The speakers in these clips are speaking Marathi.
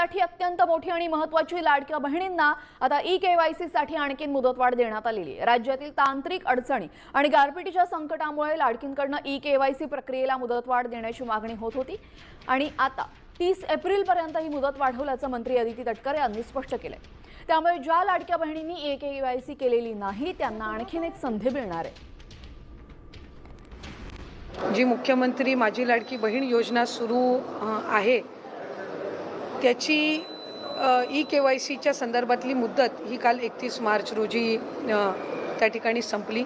बहिणींसाठी अत्यंत मोठी आणि महत्त्वाची लाडक्या बहिणींना आता ई-केवायसी साठी आणखी मुदतवाढ देण्यात आलेली आहे। राज्यातील तांत्रिक अडचणी आणि गारपिटीच्या संकटामुळे लाडकींकडून ई-केवायसी प्रक्रियेला मुदतवाढ देण्याची मागणी होत होती आणि आता 30 एप्रिल पर्यंत ही मुदत वाढवल्याचं मंत्री अदिती तटकरे यांनी स्पष्ट केलंय। त्यामुळे ज्या लाडक्या बहिणींनी ई-केवायसी केलेली नाही त्यांना आणखीन एक संधी मिळणार आहे। जी मुख्यमंत्री माझी लाडकी बहीण योजना सुरू आहे त्याची ई-केवायसीच्या संदर्भातली मुदत ही काल 31 मार्च रोजी त्या ठिकाणी संपली।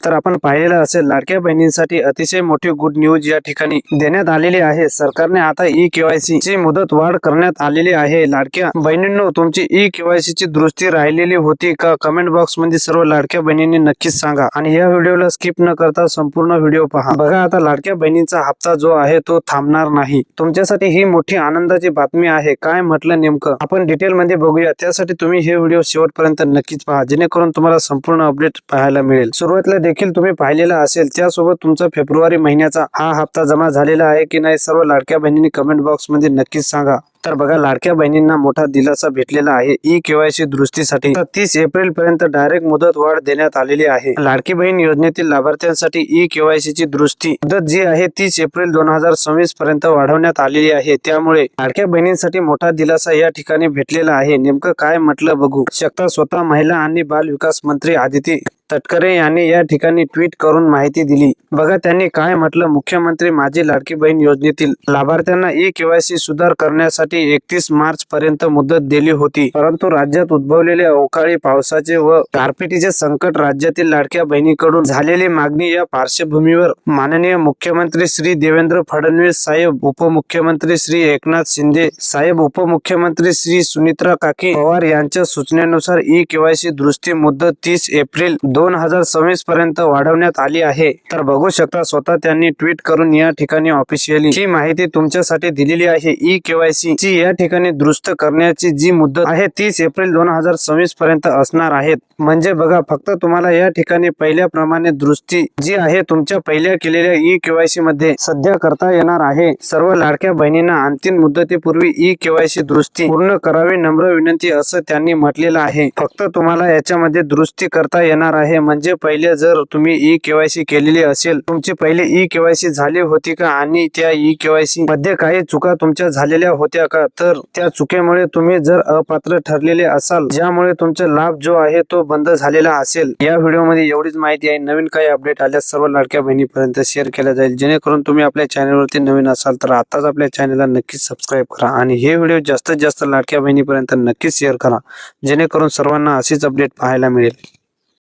तर आपण पाहिलेलं असेल लाडक्या बहिणींसाठी अतिशय मोठी गुड न्यूज या ठिकाणी देण्यात आलेली आहे। सरकारने आता ई-केवायसी ची मुदत वाढ करण्यात आलेली आहे। लाडक्या बहिणींनो, तुमची ई-केवायसी ची दुरुस्ती राहिलेली होती का? कमेंट बॉक्स मध्ये सर्व लाडक्या बहिणींनी नक्कीच सांगा आणि या व्हिडिओला स्किप न करता संपूर्ण व्हिडिओ पहा। बघा, आता लाडक्या बहिणींचा हप्ता जो आहे तो थांबणार नाही। तुमच्यासाठी ही मोठी आनंदाची बातमी आहे। काय म्हटलं नेमकं आपण डिटेल मध्ये बघूया। त्यासाठी तुम्ही हे व्हिडिओ शेवटपर्यंत नक्कीच पहा, जेणेकरून तुम्हाला संपूर्ण अपडेट पाहायला मिळेल। सुरुवातीला देखील तुम्ही पाहिलेला असेल, त्यासोबत तुमचा फेब्रुवारी महिन्याचा हा हप्ता जमा झालेला आहे की नाही सर्व लाडक्या बहिणींनी कमेंट बॉक्स मध्ये नक्कीच सांगा। तर बघा, लाडक्या बहिणींना मोठा दिलासा भेटलेला आहे ई-केवायसी दुरुस्तीसाठी। 30 एप्रिल पर्यंत डायरेक्ट मुदत वाढ देण्यात आलेली आहे। लाडकी बहीण योजनेतील लाभार्थ्यांसाठी ई-केवायसी ची दुरुस्ती मुदत जी आहे 30 एप्रिल 2026 पर्यंत वाढवण्यात आलेली आहे। त्यामुळे लाडक्या बहिणींसाठी मोठा दिलासा या ठिकाणी भेटलेला आहे। नेमकं काय म्हटलं बघू शकता। स्वतः महिला आणि बाल विकास मंत्री अदिती तटकरे यांनी या ठिकाणी ट्विट करून माहिती दिली। बघा, त्यांनी काय म्हटलं, मुख्यमंत्री माझी लाडकी बहीण योजनेतील लाभार्थ्यांना ई-केवायसी सुधार करण्यासाठी 31 मार्च पर्यंत मुदत दिली होती, परंतु राज्यात उद्भवलेले अवकाळी पावसाचे व गारपिटीचे संकट, राज्यातील लाडक्या बहिणीकडून झालेली मागणी या पार्श्वभूमीवर माननीय मुख्यमंत्री श्री देवेंद्र फडणवीस साहेब, उपमुख्यमंत्री श्री एकनाथ शिंदे साहेब, उपमुख्यमंत्री श्री सुनित्रा काकी पवार यांच्या सूचनेनुसार ई-केवायसी दुरुस्ती मुदत 30 एप्रिल 2026 पर्यंत वाढवण्यात आली आहे। तर बघू शकता, स्वतः त्यांनी ट्विट करून या ठिकाणी ऑफिशियली ही माहिती तुमच्यासाठी दिलेली आहे। ई-केवायसी ची या ठिकाणी दुरुस्त करण्याची जी मुदत आहे 30 एप्रिल 2026 पर्यंत असणार आहे। म्हणजे बघा, फक्त तुम्हाला या ठिकाणी पहिल्याप्रमाणे दुरुस्ती जी आहे तुमच्या पहिल्या केलेल्या ई-केवायसी मध्ये सध्या करता येणार आहे। सर्व लाडक्या बहिणींना अंतिम मुदतीपूर्वी ई-केवायसी दुरुस्ती पूर्ण करावी, नम्र विनंती असं त्यांनी म्हटलेलं आहे। फक्त तुम्हाला याच्यामध्ये दुरुस्ती करता येणार आहे। म्हणजे पहिले जर तुम्ही ई-केवायसी केलेली असेल, तुमची पहिले ई-केवायसी झाली होती का आणि त्या ई-केवायसी मध्ये काही चुका तुमच्या झालेल्या होत्या का, तर त्या चुकीमुळे तुम्ही जर अपात्र ठरलेले असाल, ज्यामुळे तुमचा लाभ जो आहे तो बंद झालेला असेल। या व्हिडिओ मध्ये एवढीच माहिती आहे। नवीन काही अपडेट आल्यास सर्व लाडक्या बहिणीपर्यंत शेअर केला जाईल, जेणेकरून तुम्ही आपल्या चॅनलवरती नवीन असाल तर आताच आपल्या चॅनलला नक्कीच सबस्क्राईब करा आणि हे व्हिडिओ जास्तीत जास्त लाडक्या बहिणीपर्यंत नक्कीच शेअर करा, जेणेकरून सर्वांना अशीच अपडेट पाहायला मिळेल।